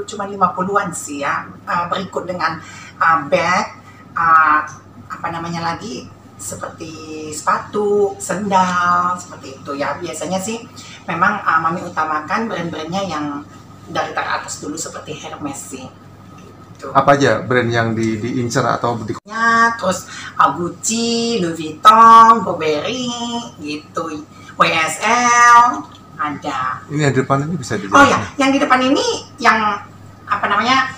cuma 50-an sih ya. Berikut dengan bag, apa namanya lagi, seperti sepatu, sendal, seperti itu ya. Biasanya sih memang Mami utamakan brand-brandnya yang dari teratas dulu seperti Hermes sih. Gitu. Apa aja brand yang diincar atau Terus Gucci, Louis Vuitton, Burberry, gitu, YSL ada. Ini yang di depan ini bisa dijelaskan? Oh ya, yang di depan ini yang apa namanya?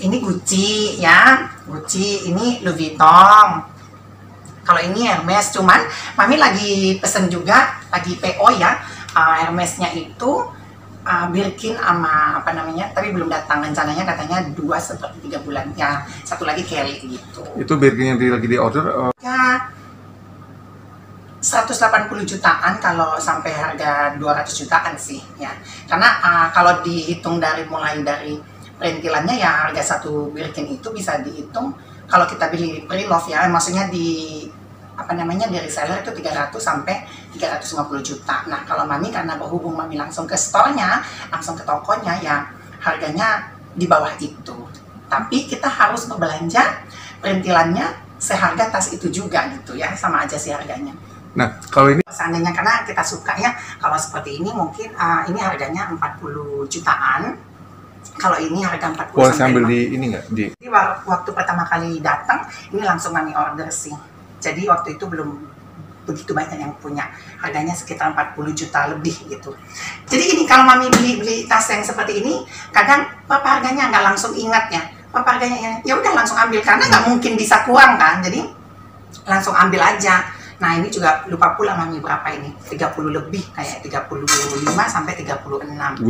Ini Gucci ya, Gucci, ini Louis Vuitton. Kalau ini Hermes, cuman Mami lagi pesen juga, lagi PO ya, Hermesnya itu Birkin sama apa namanya, tapi belum datang, rencananya katanya 2-3 bulan ya, satu lagi Kelly gitu. Itu Birkin yang lagi di order? Ya 180 jutaan kalau sampai harga 200 jutaan sih ya, karena kalau dihitung mulai dari perintilannya ya, harga satu Birkin itu bisa dihitung kalau kita beli pre-love ya, maksudnya di apa namanya, di reseller itu 300 sampai 350 juta. Nah, kalau Mami karena berhubung Mami langsung ke store-nya, langsung ke tokonya ya, harganya di bawah itu. Tapi kita harus berbelanja perintilannya seharga tas itu juga gitu ya, sama aja sih harganya. Nah, kalau ini seandainya karena kita suka ya, kalau seperti ini mungkin ini harganya 40 jutaan. Kalau ini harga 40 boleh sampai sambil di ini nggak? Jadi waktu pertama kali datang, ini langsung Mami order sih. Jadi waktu itu belum begitu banyak yang punya, harganya sekitar 40 juta lebih gitu. Jadi ini kalau Mami beli tas yang seperti ini, kadang berapa harganya nggak langsung ingat ya. Berapa harganya ya udah langsung ambil, karena nggak mungkin bisa kurang kan. Jadi langsung ambil aja. Nah ini juga lupa pula Mami berapa ini, 30 lebih, kayak 35 sampai 36.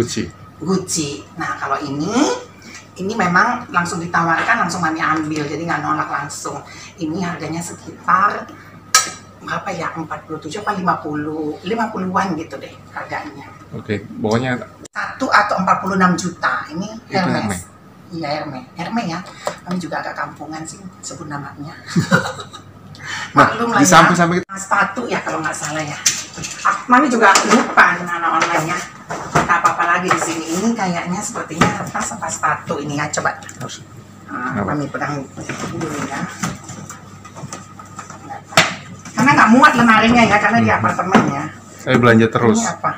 Gucci. Nah kalau ini memang langsung ditawarkan, langsung Mami ambil, jadi nggak nolak langsung. Ini harganya sekitar berapa ya, 47 apa 50-an gitu deh harganya. Oke, pokoknya 1 atau 46 juta. Ini Hermes. Iya Hermes ya. Kami juga agak kampungan sih sebut namanya. Maklum lah ya. Sampai Sepatu ya kalau nggak salah ya. Mami juga lupa anak online-nya. Tak apa-apa lagi di sini. Ini kayaknya sepertinya tas apa sepatu ini ya, coba. Mami pegang dulu ya. Karena nggak muat lemarinya ya, karena di apartemen ya. Saya belanja terus. Ini apa?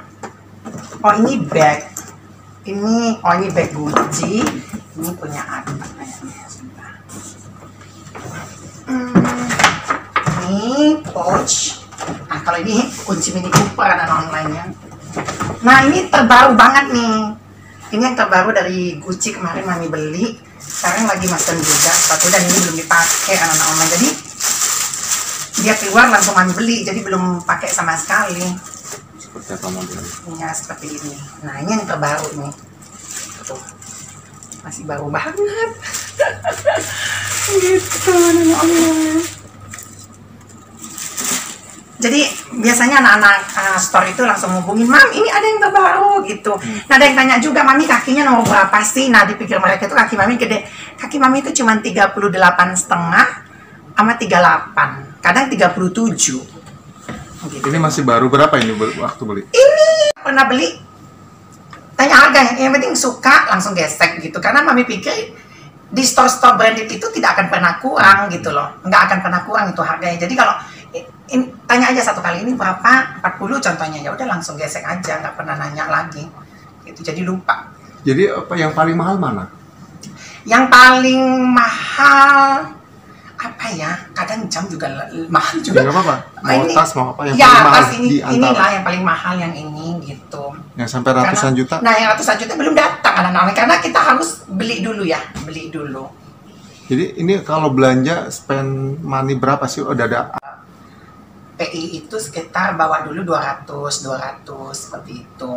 Oh ini bag. Ini bag Gucci. Ini punya apa kayaknya? Ini pouch. Nah kalau ini kunci Mini Cooper ada online-nya. Nah ini terbaru banget nih. Ini yang terbaru dari Gucci, kemarin Mami beli. Sekarang lagi mesen juga sepatu, dan ini belum dipakai anak-anak online. Jadi dia keluar langsung Mami beli, jadi belum pakai sama sekali. Seperti apa modelnya? Ya seperti ini. Nah ini yang terbaru nih. Tuh. Masih baru banget. Gitu anak-anak online. Jadi biasanya anak-anak store itu langsung hubungin, Mam ini ada yang terbaru gitu. Nah ada yang tanya juga, Mami kakinya nomor berapa sih? Nah dipikir mereka itu kaki Mami gede. Kaki Mami itu cuma 38,5 sama 38, kadang 37 gitu. Ini masih baru, berapa ini waktu beli? Ini pernah beli, tanya harga, yang penting suka langsung gesek gitu. Karena Mami pikir di store-store branded itu tidak akan pernah kurang gitu loh, nggak akan pernah kurang itu harganya. Jadi kalau tanya aja satu kali, ini berapa, 40 contohnya, ya udah langsung gesek aja, nggak pernah nanya lagi gitu. Jadi lupa. Jadi apa yang paling mahal mana? Yang paling mahal apa ya, kadang jam juga mahal juga. Nggak apa-apa, mau ini, tas mau apa yang ya, paling mahal tas ini, di antara? inilah yang paling mahal yang ini gitu. Yang sampai ratusan juta? Nah yang ratusan juta belum datang anak-anak, karena kita harus beli dulu ya, beli dulu. Jadi ini kalau belanja spend money berapa sih? Udah ada PI itu sekitar bawa dulu 200 seperti itu.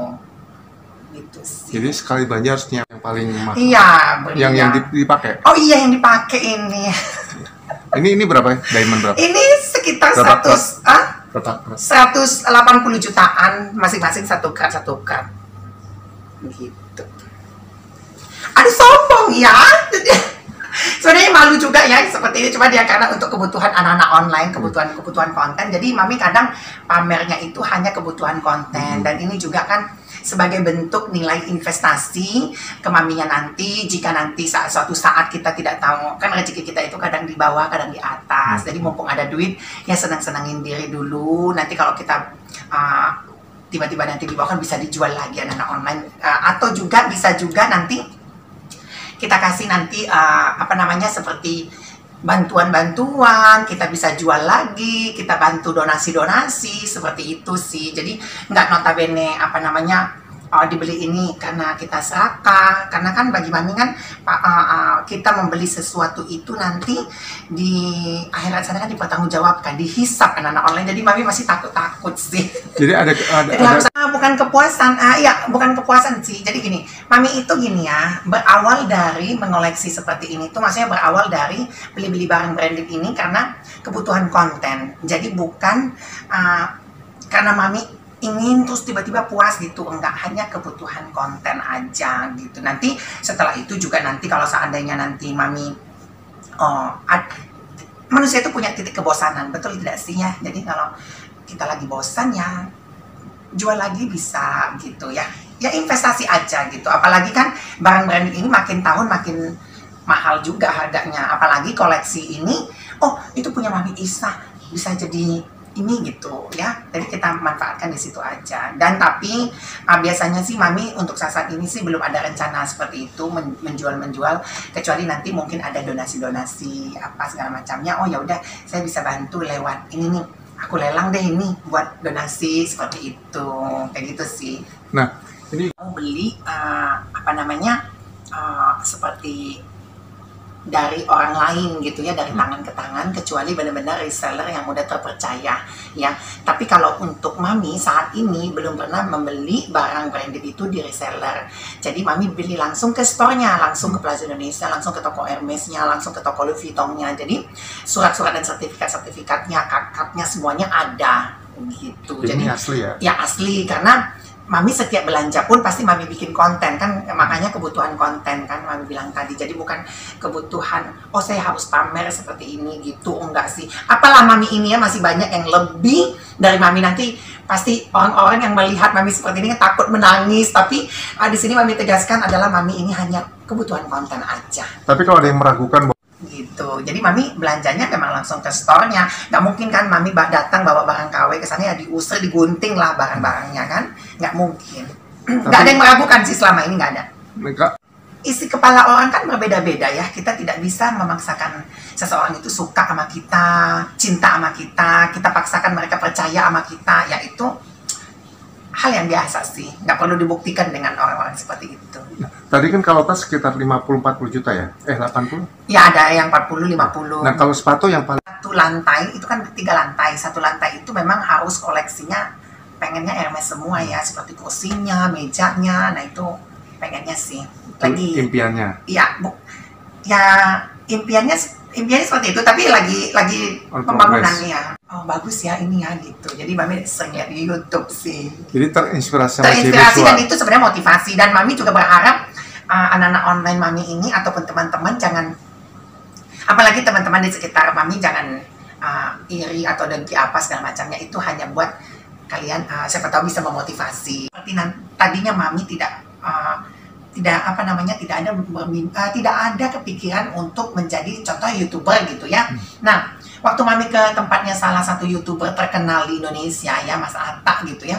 Gitu sih. Jadi sekali belanja harusnya yang paling mahal. Iya, yang dipakai. Oh iya, yang dipakai ini. Ini berapa ya? Diamond berapa? Ini sekitar Berapa 180 jutaan masing-masing, satu kat. Gitu. Aduh sombong ya. Sebenarnya malu juga ya seperti ini, cuma dia karena untuk kebutuhan anak-anak online, kebutuhan konten. Jadi Mami kadang pamernya itu hanya kebutuhan konten, dan ini juga kan sebagai bentuk nilai investasi ke maminya nanti, jika nanti suatu saat kita tidak tahu, kan rezeki kita itu kadang di bawah, kadang di atas. Jadi mumpung ada duit, ya senang-senangin diri dulu. Nanti kalau kita tiba-tiba nanti di bawah kan bisa dijual lagi anak-anak online, atau juga bisa juga nanti kita kasih nanti seperti bantuan-bantuan, kita bisa jual lagi, kita bantu donasi-donasi, seperti itu sih. Jadi nggak notabene dibeli ini karena kita serakah, karena kan bagi mami kan kita membeli sesuatu itu nanti di akhirat sana kan dipertanggungjawabkan, dihisap anak-anak online. Jadi mami masih takut sih. Jadi bukan kepuasan, bukan kepuasan sih. Jadi gini, mami itu gini ya, berawal dari mengoleksi seperti ini tuh, maksudnya berawal dari beli-beli barang branded ini karena kebutuhan konten. Jadi bukan karena mami ingin terus tiba-tiba puas gitu, enggak, hanya kebutuhan konten aja gitu. Nanti setelah itu juga nanti kalau seandainya nanti mami manusia itu punya titik kebosanan, betul tidak sih ya? Jadi kalau kita lagi bosan ya jual lagi bisa gitu ya, ya investasi aja gitu. Apalagi kan barang branded ini makin tahun makin mahal juga harganya, apalagi koleksi ini, itu punya Mami Isa bisa jadi ini gitu ya. Jadi kita manfaatkan di situ aja. Dan tapi biasanya sih Mami untuk saat ini sih belum ada rencana seperti itu menjual, kecuali nanti mungkin ada donasi-donasi apa segala macamnya. Oh ya udah, saya bisa bantu lewat ini nih, aku lelang deh ini buat donasi, seperti itu, kayak gitu sih. Nah, ini mau beli seperti dari orang lain gitu ya, dari tangan ke tangan, kecuali benar-benar reseller yang udah terpercaya ya. Tapi kalau untuk Mami saat ini belum pernah membeli barang branded itu di reseller. Jadi Mami beli langsung ke store-nya, langsung ke Plaza Indonesia, langsung ke toko Hermes-nya, langsung ke toko Louis Vuitton-nya. Jadi surat-surat dan sertifikat-sertifikatnya, kad-kadnya semuanya ada gitu. Jadi asli ya? Ya asli, karena Mami setiap belanja pun pasti Mami bikin konten kan, makanya kebutuhan konten kan Mami bilang tadi. Jadi bukan kebutuhan, saya harus pamer seperti ini gitu, enggak sih. Apalah Mami ini ya, masih banyak yang lebih dari Mami. Nanti pasti orang-orang yang melihat Mami seperti ini takut menangis. Tapi di sini Mami tegaskan adalah Mami ini hanya kebutuhan konten aja. Tapi kalau ada yang meragukan gitu, jadi Mami belanjanya memang langsung ke store-nya. Nggak mungkin kan Mami datang bawa barang KW ke sana ya diusir, digunting lah barang-barangnya kan, nggak mungkin. Nggak ada yang meragukan sih selama ini, nggak ada. Isi kepala orang kan berbeda-beda ya, kita tidak bisa memaksakan seseorang itu suka sama kita, cinta sama kita paksakan mereka percaya sama kita, ya itu hal yang biasa sih, nggak perlu dibuktikan dengan orang-orang seperti itu. Tadi kan kalau tas sekitar 50-40 juta ya? 80? Ya ada yang 40-50. Nah kalau sepatu yang paling... Satu lantai, itu kan 3 lantai. Satu lantai itu memang harus koleksinya, pengennya Hermes semua ya. Seperti kursinya, mejanya, nah itu pengennya sih. Lagi impiannya? Ya impiannya seperti itu, tapi lagi pembangunannya. Bagus ya ini ya gitu. Jadi Mami sering lihat di YouTube sih. Jadi terinspirasi dan itu sebenarnya motivasi. Dan Mami juga berharap anak-anak online Mami ini ataupun teman-teman jangan, apalagi teman-teman di sekitar Mami jangan iri atau dengki apa segala macamnya. Itu hanya buat kalian siapa tahu bisa memotivasi. Seperti tadinya Mami tidak ada kepikiran untuk menjadi contoh YouTuber gitu ya. Nah, waktu Mami ke tempatnya salah satu YouTuber terkenal di Indonesia ya, Mas Atta gitu ya.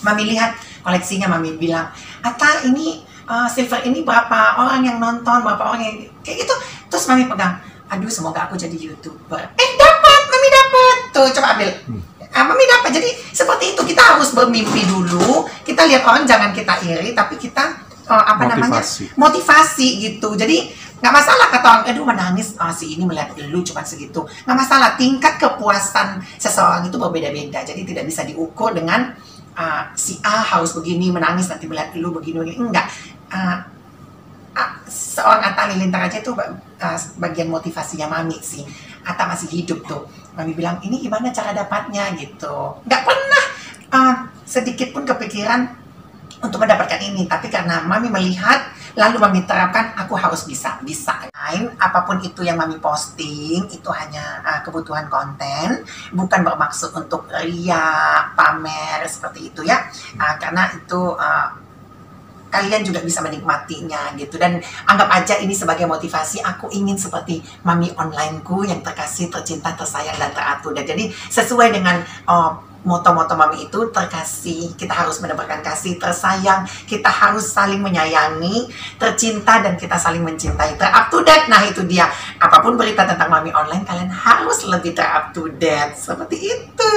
Mami lihat koleksinya, Mami bilang, "Atta, ini silver ini berapa orang yang nonton, berapa orang yang..." kayak gitu. Terus Mami pegang, "Aduh, semoga aku jadi YouTuber." Dapat, Mami dapat. Tuh, coba ambil. Mami dapat. Jadi seperti itu, kita harus bermimpi dulu. Kita lihat orang, jangan kita iri, tapi kita motivasi gitu. Jadi nggak masalah kata orang, aduh menangis, si ini melihat lu cuma segitu. Nggak masalah, tingkat kepuasan seseorang itu berbeda-beda. Jadi tidak bisa diukur dengan si A harus begini, menangis nanti melihat lu begini. Enggak. Seorang Atta Halilintar aja itu bagian motivasinya Mami sih. Atta masih hidup tuh. Mami bilang, ini gimana cara dapatnya gitu. Nggak pernah sedikit pun kepikiran untuk mendapatkan ini, tapi karena Mami melihat Lalu Mami terapkan, aku harus bisa. Apapun itu yang Mami posting, itu hanya kebutuhan konten, bukan bermaksud untuk ria, pamer, seperti itu ya. Karena itu kalian juga bisa menikmatinya gitu, dan anggap aja ini sebagai motivasi. Aku ingin seperti mami onlineku yang terkasih, tercinta, tersayang, dan teratur. Dan jadi sesuai dengan moto-moto mami itu, terkasih, kita harus mendapatkan kasih, tersayang, kita harus saling menyayangi, tercinta, dan kita saling mencintai, ter-up to date. Nah itu dia, apapun berita tentang mami online, kalian harus lebih ter-up to date, seperti itu.